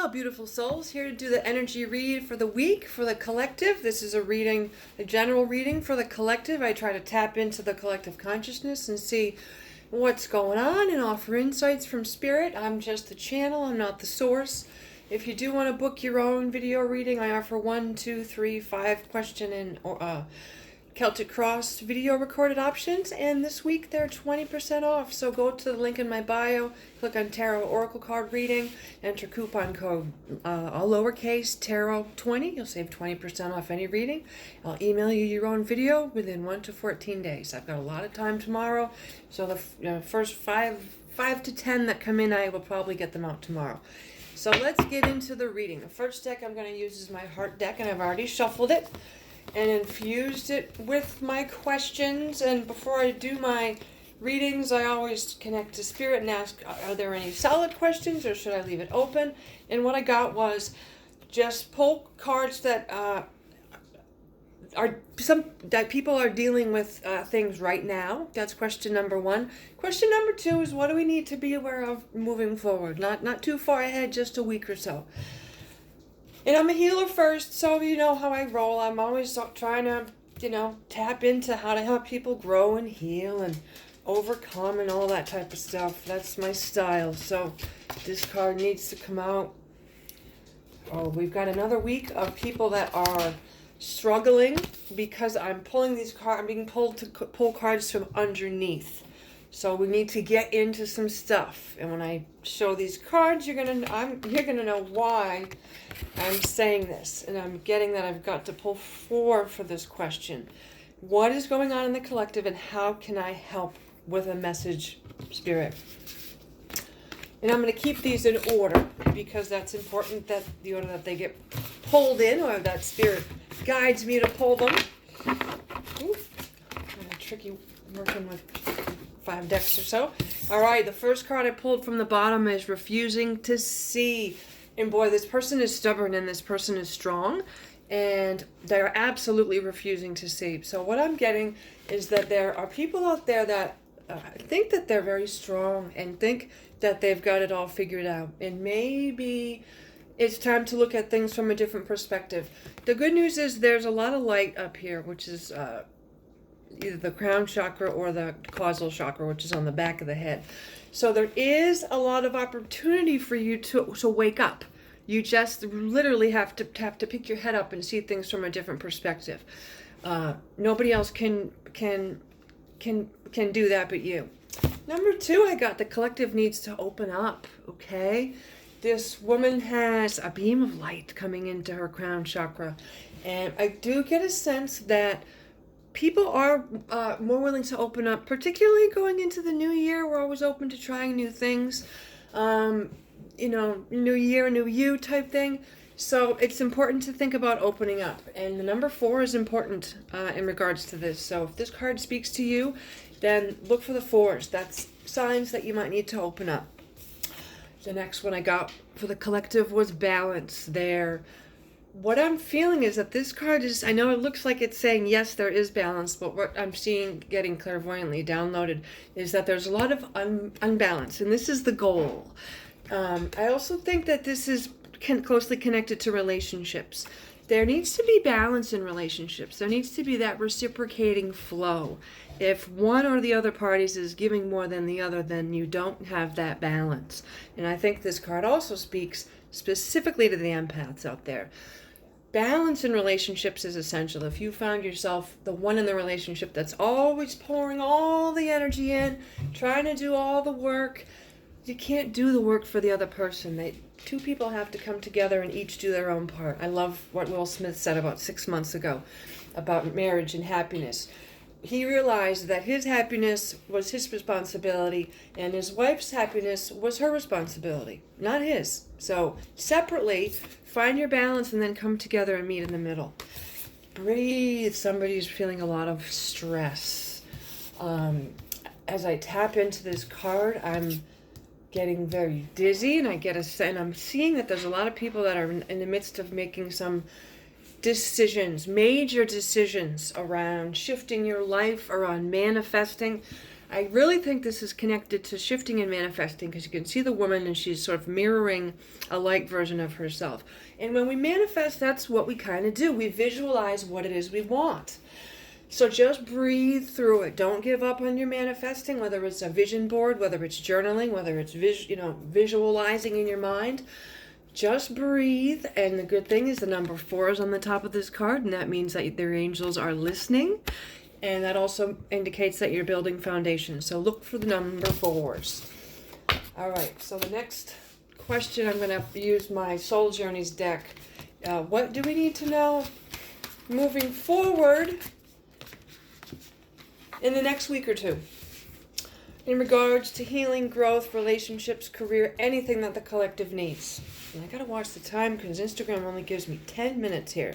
Hello, beautiful souls. Here to do the energy read for the week for the collective. This is a general reading for the collective. I try to tap into the collective consciousness and see what's going on and offer insights from spirit. I'm just the channel, I'm not the source. If you do want to book your own video reading, I offer 1, 2, 3, 5 question and Celtic Cross video recorded options, and this week they're 20% off. So go to the link in my bio, click on Tarot Oracle Card Reading, enter coupon code all lowercase Tarot20. You'll save 20% off any reading. I'll email you your own video within 1 to 14 days. I've got a lot of time tomorrow, so the first five to 10 that come in, I will probably get them out tomorrow. So let's get into the reading. The first deck I'm going to use is my heart deck, and I've already shuffled it and infused it with my questions. And before I do my readings, I always connect to spirit and ask, are there any solid questions or should I leave it open? And what I got was just pull cards that that people are dealing with things right now. That's question number 1. Question number 2 is, what do we need to be aware of moving forward? Not too far ahead, just a week or so. And I'm a healer first, so you know how I roll. I'm always trying to, tap into how to help people grow and heal and overcome and all that type of stuff. That's my style. So this card needs to come out. Oh, we've got another week of people that are struggling because I'm pulling these cards. I'm being pulled to pull cards from underneath. So we need to get into some stuff. And when I show these cards, you're gonna know why I'm saying this. And I'm getting that I've got to pull 4 for this question. What is going on in the collective, and how can I help with a message, spirit? And I'm going to keep these in order because that's important, that the order that they get pulled in, or that spirit guides me to pull them. Ooh, kind of tricky working with 5 decks or so. All right, the first card I pulled from the bottom is refusing to see. And boy, this person is stubborn and this person is strong, and they're absolutely refusing to see. So what I'm getting is that there are people out there that think that they're very strong and think that they've got it all figured out. And maybe it's time to look at things from a different perspective. The good news is there's a lot of light up here, which is either the crown chakra or the causal chakra, which is on the back of the head. So there is a lot of opportunity for you to wake up. You just literally have to pick your head up and see things from a different perspective. Nobody else can do that but you. Number 2, I got the collective needs to open up. Okay, this woman has a beam of light coming into her crown chakra, and I do get a sense that people are more willing to open up, particularly going into the new year. We're always open to trying new things. New year, new you type thing. So it's important to think about opening up. And the number 4 is important in regards to this. So if this card speaks to you, then look for the 4s. That's signs that you might need to open up. The next one I got for the collective was balance there. What I'm feeling is that this card is, I know it looks like it's saying, yes, there is balance, but what I'm seeing getting clairvoyantly downloaded is that there's a lot of unbalance, and this is the goal. I also think that this is closely connected to relationships. There needs to be balance in relationships. There needs to be that reciprocating flow. If one or the other parties is giving more than the other, then you don't have that balance. And I think this card also speaks specifically to the empaths out there. Balance in relationships is essential. If you found yourself the one in the relationship that's always pouring all the energy in, trying to do all the work, you can't do the work for the other person. Two people have to come together and each do their own part. I love what Will Smith said about 6 months ago about marriage and happiness. He realized that his happiness was his responsibility and his wife's happiness was her responsibility, not his. So separately, find your balance and then come together and meet in the middle. Breathe. Somebody's feeling a lot of stress. As I tap into this card, I'm getting very dizzy, and I'm seeing that there's a lot of people that are in the midst of making some decisions, major decisions around shifting your life, around manifesting. I really think this is connected to shifting and manifesting, because you can see the woman and she's sort of mirroring a light version of herself. And when we manifest, that's what we kind of do. We visualize what it is we want. So just breathe through it. Don't give up on your manifesting, whether it's a vision board, whether it's journaling, whether it's visualizing in your mind. Just breathe. And the good thing is the number 4 is on the top of this card, and that means that their angels are listening. And that also indicates that you're building foundation. So look for the number 4s. All right, so the next question, I'm going to use my Soul Journeys deck. What do we need to know moving forward in the next week or two in regards to healing, growth, relationships, career, anything that the collective needs? And I got to watch the time because Instagram only gives me 10 minutes here.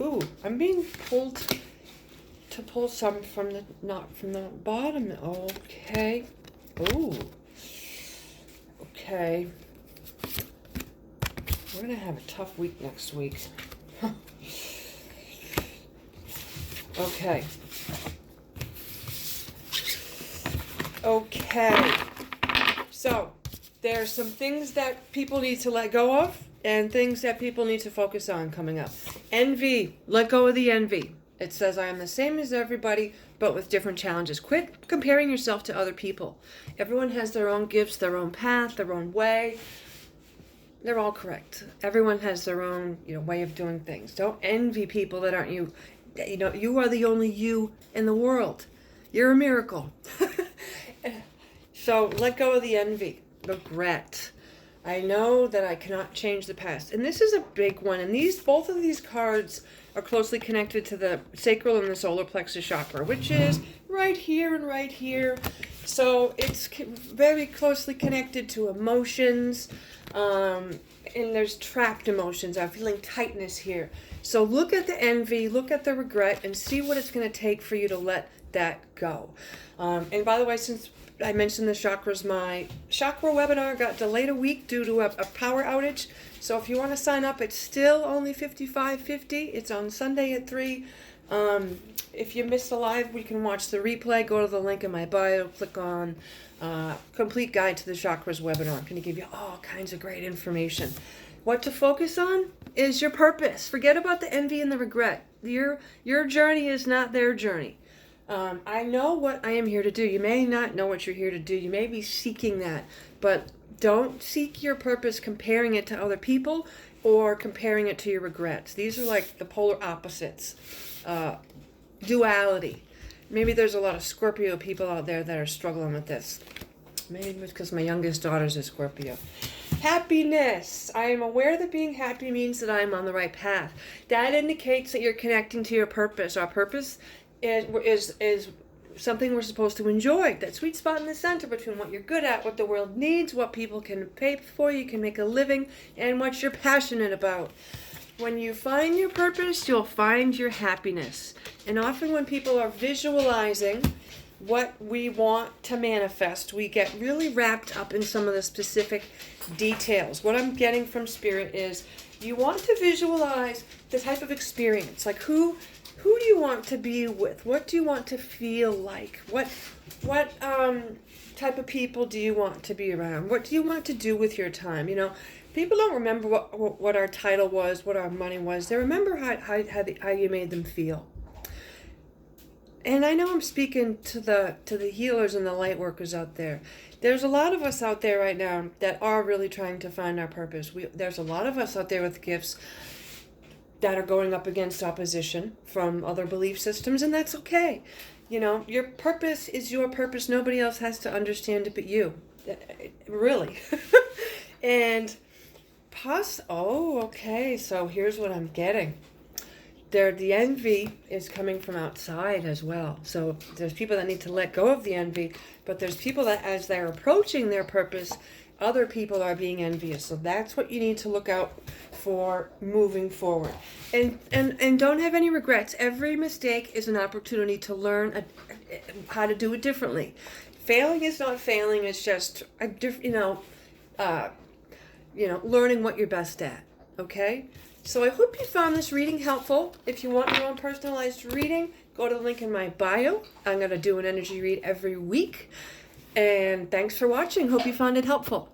Ooh, I'm being pulled to pull some from the, not from the bottom. Okay. Ooh. Okay. We're going to have a tough week next week. Okay. Okay. So, there are some things that people need to let go of and things that people need to focus on coming up. Envy. Let go of the envy. It says, I am the same as everybody, but with different challenges. Quit comparing yourself to other people. Everyone has their own gifts, their own path, their own way. They're all correct. Everyone has their own, way of doing things. Don't envy people that aren't you. You are the only you in the world. You're a miracle. So let go of the envy. Regret. I know that I cannot change the past. And this is a big one. And both of these cards are closely connected to the sacral and the solar plexus chakra, which is right here and right here. So it's very closely connected to emotions. And there's trapped emotions. I'm feeling tightness here. So look at the envy, look at the regret, and see what it's going to take for you to let that go. And by the way, since I mentioned the chakras, my chakra webinar got delayed a week due to a power outage. So if you want to sign up, it's still only $55.50. It's on Sunday at 3. If you missed the live, we can watch the replay. Go to the link in my bio, click on Complete Guide to the Chakras webinar. I'm going to give you all kinds of great information. What to focus on is your purpose. Forget about the envy and the regret. Your journey is not their journey. I know what I am here to do. You may not know what you're here to do. You may be seeking that, but don't seek your purpose comparing it to other people or comparing it to your regrets. These are like the polar opposites. Duality. Maybe there's a lot of Scorpio people out there that are struggling with this. Maybe it's because my youngest daughter's a Scorpio. Happiness. I am aware that being happy means that I am on the right path. That indicates that you're connecting to your purpose. Our purpose is something we're supposed to enjoy. That sweet spot in the center between what you're good at, what the world needs, what people can pay for, you can make a living, and what you're passionate about. When you find your purpose, you'll find your happiness. And often when people are visualizing what we want to manifest, we get really wrapped up in some of the specific details. What I'm getting from Spirit is you want to visualize the type of experience, like who do you want to be with? What do you want to feel like? What type of people do you want to be around? What do you want to do with your time? People don't remember what our title was, what our money was. They remember how you made them feel. And I know I'm speaking to the healers and the light workers out there. There's a lot of us out there right now that are really trying to find our purpose. There's a lot of us out there with gifts that are going up against opposition from other belief systems, and that's okay. Your purpose is your purpose. Nobody else has to understand it but you. Really. And okay, so here's what I'm getting. The envy is coming from outside as well. So there's people that need to let go of the envy, but there's people that as they're approaching their purpose, other people are being envious. So that's what you need to look out for moving forward. And don't have any regrets. Every mistake is an opportunity to learn how to do it differently. Failing is not failing. It's just learning what you're best at. Okay? So I hope you found this reading helpful. If you want your own personalized reading, go to the link in my bio. I'm going to do an energy read every week. And thanks for watching. Hope you found it helpful.